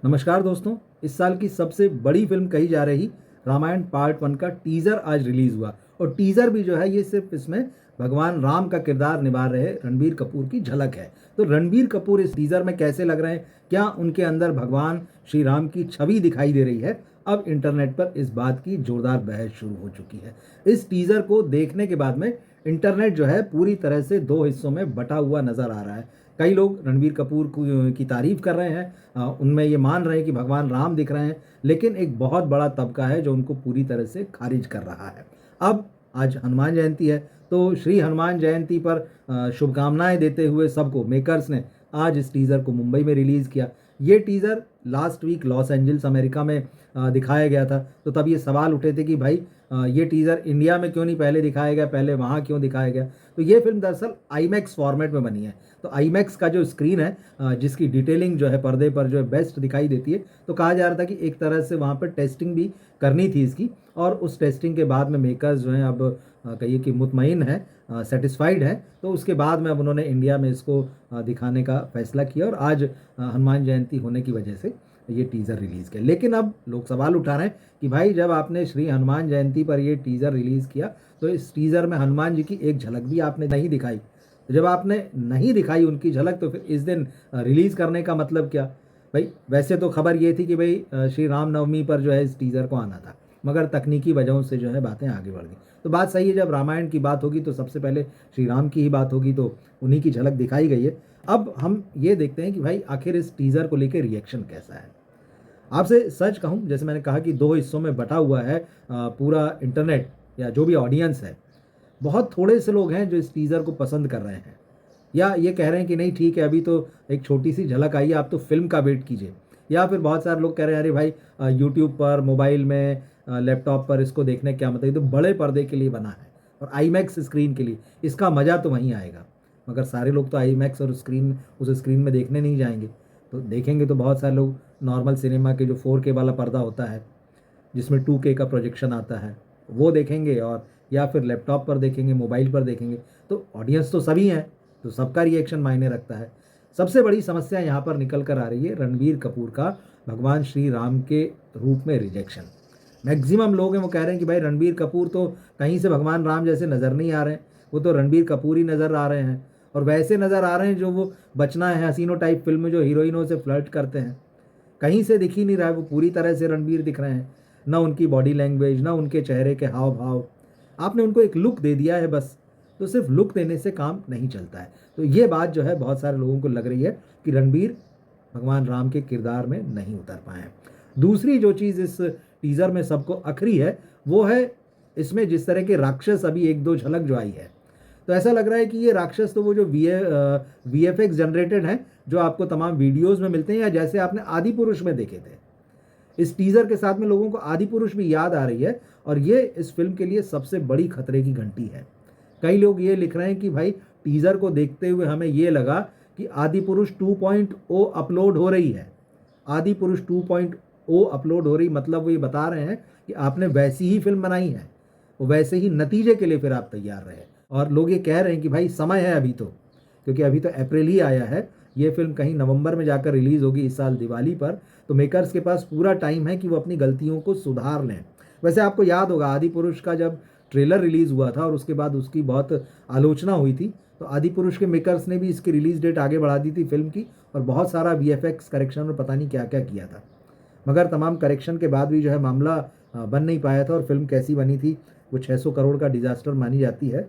नमस्कार दोस्तों। इस साल की सबसे बड़ी फिल्म कही जा रही रामायण पार्ट 1 का टीजर आज रिलीज हुआ और टीजर भी जो है ये सिर्फ इसमें भगवान राम का किरदार निभा रहे रणबीर कपूर की झलक है। तो रणबीर कपूर इस टीजर में कैसे लग रहे हैं, क्या उनके अंदर भगवान श्री राम की छवि दिखाई दे रही है, अब इंटरनेट पर इस बात की जोरदार बहस शुरू हो चुकी है। इस टीजर को देखने के बाद में इंटरनेट जो है पूरी तरह से दो हिस्सों में बटा हुआ नजर आ रहा है। कई लोग रणबीर कपूर की तारीफ कर रहे हैं, उनमें ये मान रहे हैं कि भगवान राम दिख रहे हैं, लेकिन एक बहुत बड़ा तबका है जो उनको पूरी तरह से खारिज कर रहा है। अब आज हनुमान जयंती है, तो श्री हनुमान जयंती पर शुभकामनाएं देते हुए सबको मेकर्स ने आज इस टीज़र को मुंबई में रिलीज़ किया। ये teaser last week Los Angeles America में दिखाया गया था। तो तब ये सवाल उठे थे कि भाई ये टीज़र इंडिया में क्यों नहीं पहले दिखाया गया, पहले वहाँ क्यों दिखाया गया। तो ये फिल्म दरअसल आईमैक्स फॉर्मेट में बनी है। तो आईमैक्स का जो स्क्रीन है, जिसकी डिटेलिंग जो है पर्दे पर जो है बेस्ट दिखाई देती है, तो कहा जा रहा था कि एक तरह से वहाँ पर टेस्टिंग भी करनी थी इसकी, और उस टेस्टिंग के बाद में मेकर्स जो हैं अब कहिए कि मुतमईन है, सेटिस्फाइड है, तो उसके बाद में अब उन्होंने इंडिया में इसको दिखाने का फैसला किया और आज हनुमान जयंती होने की वजह से ये टीज़र रिलीज़ किया। लेकिन अब लोग सवाल उठा रहे हैं कि भाई जब आपने श्री हनुमान जयंती पर ये टीज़र रिलीज़ किया तो इस टीज़र में हनुमान जी की एक झलक भी आपने नहीं दिखाई। तो जब आपने नहीं दिखाई उनकी झलक, तो फिर इस दिन रिलीज़ करने का मतलब क्या। भाई वैसे तो खबर ये थी कि भाई श्री राम नवमी पर जो है इस टीज़र को आना था, मगर तकनीकी वजहों से जो है बातें आगे बढ़ गई। तो बात सही है, जब रामायण की बात होगी तो सबसे पहले श्री राम की ही बात होगी, तो उन्हीं की झलक दिखाई गई है। अब हम ये देखते हैं कि भाई आखिर इस टीज़र को लेकर रिएक्शन कैसा है। आपसे सच कहूँ, जैसे मैंने कहा कि दो हिस्सों में बटा हुआ है पूरा इंटरनेट या जो भी ऑडियंस है। बहुत थोड़े से लोग हैं जो इस टीज़र को पसंद कर रहे हैं या ये कह रहे हैं कि नहीं ठीक है, अभी तो एक छोटी सी झलक आई है, आप तो फिल्म का वेट कीजिए। या फिर बहुत सारे लोग कह रहे हैं अरे भाई यूट्यूब पर, मोबाइल में, लैपटॉप पर इसको देखने क्या मतलब, ये तो बड़े पर्दे के लिए बना है और आईमैक्स स्क्रीन के लिए, इसका मज़ा तो वहीं आएगा। मगर सारे लोग तो आईमैक्स और उस स्क्रीन में देखने नहीं जाएंगे। तो देखेंगे तो बहुत सारे लोग नॉर्मल सिनेमा के जो 4K वाला पर्दा होता है, जिसमें 2K का प्रोजेक्शन आता है, वो देखेंगे, और या फिर लैपटॉप पर देखेंगे, मोबाइल पर देखेंगे। तो ऑडियंस तो सभी हैं, तो सबका रिएक्शन मायने रखता है। सबसे बड़ी समस्या यहाँ पर निकल कर आ रही है रणबीर कपूर का भगवान श्री राम के रूप में रिजेक्शन। मैक्सिमम लोग हैं वो कह रहे हैं कि भाई रणबीर कपूर तो कहीं से भगवान राम जैसे नज़र नहीं आ रहे हैं, वो तो रणबीर कपूर ही नज़र आ रहे हैं, और वैसे नज़र आ रहे हैं जो वो बचना है हसीनो टाइप फिल्म में जो हीरोइनों से फ्लर्ट करते हैं। कहीं से दिख ही नहीं रहा है, वो पूरी तरह से रणबीर दिख रहे हैं। ना उनकी बॉडी लैंग्वेज, ना उनके चेहरे के हाव भाव, आपने उनको एक लुक दे दिया है बस। तो सिर्फ लुक देने से काम नहीं चलता है। तो ये बात जो है बहुत सारे लोगों को लग रही है कि रणबीर भगवान राम के किरदार में नहीं उतर पाए हैं। दूसरी जो चीज़ इस टीज़र में सबको अखरी है वो है इसमें जिस तरह के राक्षस अभी एक दो झलक जो आई है, तो ऐसा लग रहा है कि ये राक्षस तो वो जो VFX जनरेटेड हैं, जो आपको तमाम वीडियोस में मिलते हैं, या जैसे आपने आदि पुरुष में देखे थे। इस टीज़र के साथ में लोगों को आदि पुरुष भी याद आ रही है, और ये इस फिल्म के लिए सबसे बड़ी खतरे की घंटी है। कई लोग ये लिख रहे हैं कि भाई टीज़र को देखते हुए हमें ये लगा कि आदि पुरुष 2.0 अपलोड हो रही है। आदि पुरुष 2.0 अपलोड हो रही मतलब वो ये बता रहे हैं कि आपने वैसी ही फिल्म बनाई है, वो वैसे ही नतीजे के लिए फिर आप तैयार रहे। और लोग ये कह रहे हैं कि भाई समय है अभी तो, क्योंकि अभी तो अप्रैल ही आया है, ये फिल्म कहीं नवंबर में जाकर रिलीज़ होगी इस साल दिवाली पर। तो मेकर्स के पास पूरा टाइम है कि वो अपनी गलतियों को सुधार लें। वैसे आपको याद होगा आदि पुरुष का जब ट्रेलर रिलीज़ हुआ था और उसके बाद उसकी बहुत आलोचना हुई थी, तो आदि पुरुष के मेकर्स ने भी इसकी रिलीज़ डेट आगे बढ़ा दी थी फिल्म की, और बहुत सारा VFX करेक्शन और पता नहीं क्या क्या किया था। मगर तमाम करेक्शन के बाद भी जो है मामला बन नहीं पाया था, और फिल्म कैसी बनी थी, वो 600 करोड़ का डिज़ास्टर मानी जाती है।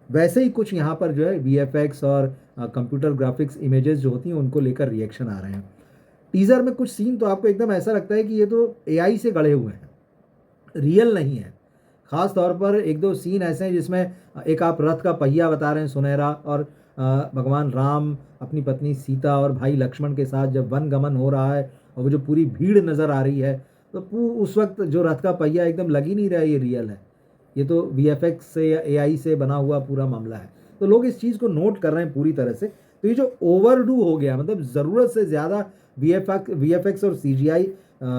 वैसे ही कुछ यहाँ पर जो है VFX और कंप्यूटर ग्राफिक्स इमेजेस जो होती हैं उनको लेकर रिएक्शन आ रहे हैं। टीज़र में कुछ सीन तो आपको एकदम ऐसा लगता है कि ये तो AI से गढ़े हुए हैं, रियल नहीं है। ख़ास तौर पर एक दो सीन ऐसे हैं जिसमें एक आप रथ का पहिया बता रहे हैं सुनहरा, और भगवान राम अपनी पत्नी सीता और भाई लक्ष्मण के साथ जब वन गमन हो रहा है और वो जो पूरी भीड़ नज़र आ रही है, तो उस वक्त जो रथ का पहिया एकदम लग ही नहीं रहा है ये रियल है, ये तो VFX से या AI से बना हुआ पूरा मामला है। तो लोग इस चीज़ को नोट कर रहे हैं पूरी तरह से। तो ये जो ओवरडू हो गया, मतलब ज़रूरत से ज़्यादा VFX और CGI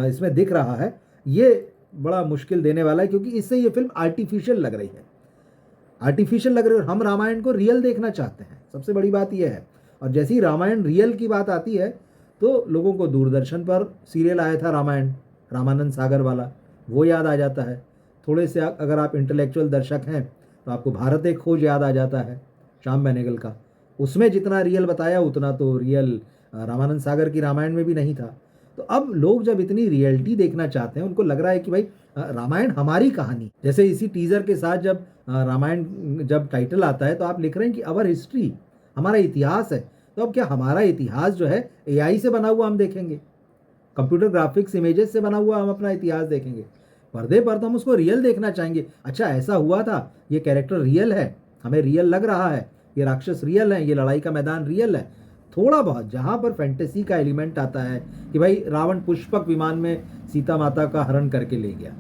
इसमें दिख रहा है, ये बड़ा मुश्किल देने वाला है, क्योंकि इससे ये फिल्म आर्टिफिशियल लग रही है। आर्टिफिशियल लग रही है, और हम रामायण को रियल देखना चाहते हैं, सबसे बड़ी बात यह है। और जैसे ही रामायण रियल की बात आती है, तो लोगों को दूरदर्शन पर सीरियल आया था रामायण, रामानंद सागर वाला, वो याद आ जाता है। थोड़े से अगर आप इंटेलेक्चुअल दर्शक हैं तो आपको भारत एक खोज याद आ जाता है श्याम बेनेगल का। उसमें जितना रियल बताया उतना तो रियल रामानंद सागर की रामायण में भी नहीं था। तो अब लोग जब इतनी रियलिटी देखना चाहते हैं, उनको लग रहा है कि भाई रामायण हमारी कहानी, जैसे इसी टीजर के साथ जब रामायण जब टाइटल आता है तो आप लिख रहे हैं कि अवर हिस्ट्री, हमारा इतिहास है। तो अब क्या हमारा इतिहास जो है एआई से बना हुआ हम देखेंगे, कंप्यूटर ग्राफिक्स इमेजेस से बना हुआ हम अपना इतिहास देखेंगे? पर्दे पर तो हम उसको रियल देखना चाहेंगे। अच्छा ऐसा हुआ था, ये कैरेक्टर रियल है, हमें रियल लग रहा है, ये राक्षस रियल है, ये लड़ाई का मैदान रियल है। थोड़ा बहुत जहाँ पर फैंटेसी का एलिमेंट आता है कि भाई रावण पुष्पक विमान में सीता माता का हरण करके ले गया,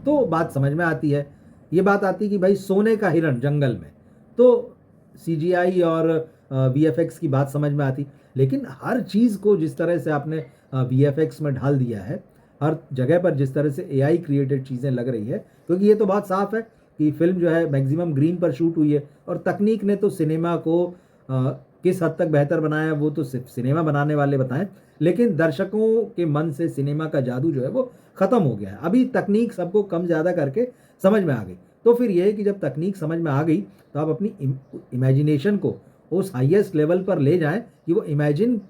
तो बात समझ में आती है। ये बात आती है कि भाई सोने का हिरण जंगल में, तो सीजीआई और वीएफएक्स की बात समझ में आती। लेकिन हर चीज़ को जिस तरह से आपने वीएफएक्स में ढाल दिया है, हर जगह पर जिस तरह से एआई क्रिएटेड चीज़ें लग रही है, क्योंकि ये तो बात साफ है कि फिल्म जो है मैक्सिमम ग्रीन पर शूट हुई है और तकनीक ने तो सिनेमा को किस हद तक बेहतर बनाया वो तो सिर्फ सिनेमा बनाने वाले बताएं, लेकिन दर्शकों के मन से सिनेमा का जादू जो है वो ख़त्म हो गया है। अभी तकनीक सबको कम ज़्यादा करके समझ में आ गई। तो फिर ये है कि जब तकनीक समझ में आ गई तो आप अपनी इमेजिनेशन को उस हाईएस्ट लेवल पर ले जाएं कि वो इमेजिन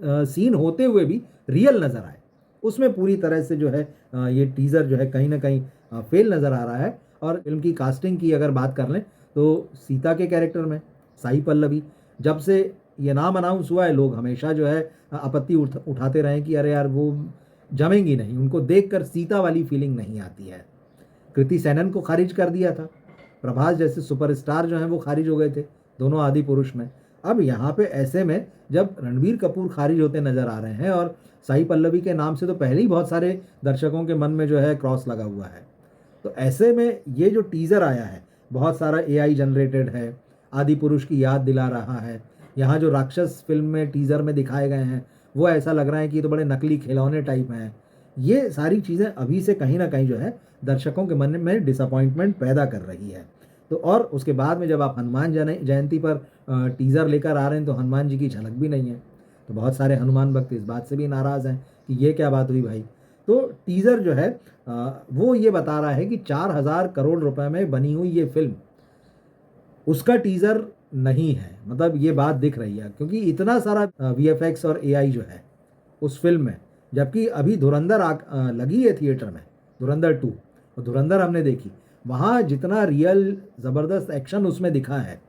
सीन होते हुए भी रियल नज़र आए। उसमें पूरी तरह से जो है ये टीज़र जो है कहीं ना कहीं फेल नज़र आ रहा है। और फिल्म की कास्टिंग की अगर बात कर लें तो सीता के कैरेक्टर में साई पल्लवी, जब से ये नाम अनाउंस हुआ है लोग हमेशा जो है आपत्ति उठाते रहे कि अरे यार वो जमेंगी नहीं, उनको देखकर सीता वाली फीलिंग नहीं आती है। कृति सेनन को खारिज कर दिया था, प्रभास जैसे सुपरस्टार जो हैं वो खारिज हो गए थे दोनों आदि पुरुष में। अब यहाँ पे ऐसे में जब रणबीर कपूर खारिज होते नजर आ रहे हैं और साई पल्लवी के नाम से तो पहले ही बहुत सारे दर्शकों के मन में जो है क्रॉस लगा हुआ है, तो ऐसे में ये जो टीज़र आया है बहुत सारा एआई जनरेटेड है, आदि पुरुष की याद दिला रहा है। यहाँ जो राक्षस फिल्म में टीज़र में दिखाए गए हैं वो ऐसा लग रहा है कि ये तो बड़े नकली खिलौने टाइप हैं। ये सारी चीज़ें अभी से कहीं ना कहीं जो है दर्शकों के मन में डिसअपॉइंटमेंट पैदा कर रही है। तो और उसके बाद में जब आप हनुमान जयंती पर टीज़र लेकर आ रहे हैं तो हनुमान जी की झलक भी नहीं है, तो बहुत सारे हनुमान भक्त इस बात से भी नाराज़ हैं कि ये क्या बात हुई भाई। तो टीज़र जो है वो ये बता रहा है कि 4,000 करोड़ रुपए में बनी हुई ये फिल्म उसका टीज़र नहीं है, मतलब ये बात दिख रही है क्योंकि इतना सारा वीएफएक्स और एआई जो है उस फिल्म में, जबकि अभी धुरंधर लगी है थिएटर में, धुरंधर 2, और धुरंधर हमने देखी, वहाँ जितना रियल ज़बरदस्त एक्शन उसमें दिखा है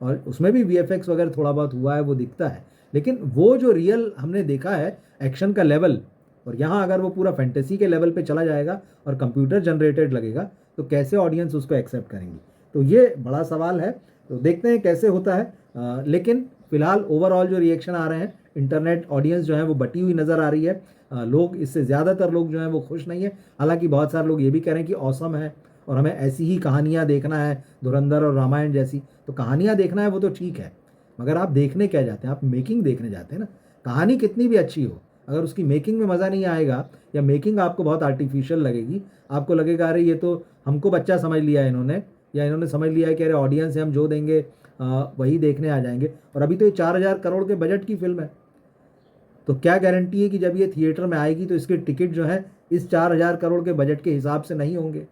और उसमें भी वीएफएक्स वगैरह थोड़ा बहुत हुआ है वो दिखता है, लेकिन वो जो रियल हमने देखा है एक्शन का लेवल, और यहाँ अगर वो पूरा फैंटेसी के लेवल पे चला जाएगा और कंप्यूटर जनरेटेड लगेगा तो कैसे ऑडियंस उसको एक्सेप्ट करेंगी, तो ये बड़ा सवाल है। तो देखते हैं कैसे होता है। लेकिन फिलहाल ओवरऑल जो रिएक्शन आ रहे हैं, इंटरनेट ऑडियंस जो है वो बटी हुई नज़र आ रही है। लोग इससे ज़्यादातर लोग जो हैं वो खुश नहीं है, हालांकि बहुत सारे लोग ये भी कह रहे हैं कि औसम है और हमें ऐसी ही कहानियाँ देखना है धुरंधर और रामायण जैसी। तो कहानियाँ देखना है वो तो ठीक है, मगर आप देखने क्या जाते हैं, आप मेकिंग देखने जाते हैं ना। कहानी कितनी भी अच्छी हो, अगर उसकी मेकिंग में मज़ा नहीं आएगा या मेकिंग आपको बहुत आर्टिफिशियल लगेगी, आपको लगेगा अरे ये तो हमको बच्चा समझ लिया है इन्होंने, या इन्होंने समझ लिया है कि अरे ऑडियंस है हम जो देंगे वही देखने आ जाएंगे। और अभी तो ये 4,000 करोड़ के बजट की फिल्म है, तो क्या गारंटी है कि जब ये थिएटर में आएगी तो इसके टिकट जो है इस 4,000 करोड़ के बजट के हिसाब से नहीं होंगे,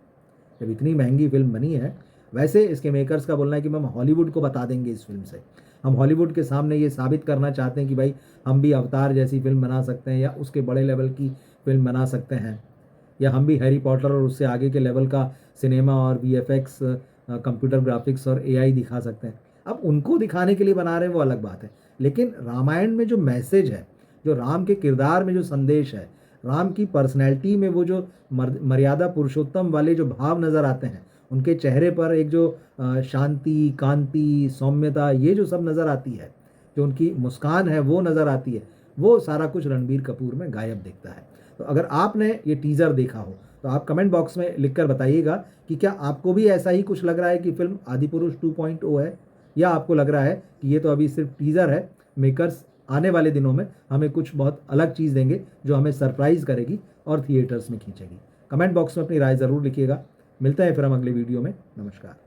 जब इतनी महंगी फिल्म बनी है। वैसे इसके मेकर्स का बोलना है कि हम हॉलीवुड को बता देंगे इस फिल्म से, हम हॉलीवुड के सामने ये साबित करना चाहते हैं कि भाई हम भी अवतार जैसी फिल्म बना सकते हैं या उसके बड़े लेवल की फिल्म बना सकते हैं, या हम भी हैरी पॉटर और उससे आगे के लेवल का सिनेमा और वीएफएक्स कंप्यूटर ग्राफिक्स और एआई दिखा सकते हैं। अब उनको दिखाने के लिए बना रहे हैं वो अलग बात है, लेकिन रामायण में जो मैसेज है, जो राम के किरदार में जो संदेश है, राम की पर्सनैलिटी में वो जो मर्यादा पुरुषोत्तम वाले जो भाव नज़र आते हैं, उनके चेहरे पर एक जो शांति, कांति, सौम्यता, ये जो सब नज़र आती है, जो उनकी मुस्कान है वो नज़र आती है, वो सारा कुछ रणबीर कपूर में गायब दिखता है। तो अगर आपने ये टीज़र देखा हो तो आप कमेंट बॉक्स में लिखकर बताइएगा कि क्या आपको भी ऐसा ही कुछ लग रहा है कि फिल्म आदिपुरुष 2.0 है, या आपको लग रहा है कि ये तो अभी सिर्फ टीज़र है, मेकर्स आने वाले दिनों में हमें कुछ बहुत अलग चीज़ देंगे जो हमें सरप्राइज़ करेगी और थिएटर्स में खींचेगी। कमेंट बॉक्स में अपनी राय ज़रूर लिखिएगा। मिलते हैं फिर हम अगले वीडियो में। नमस्कार।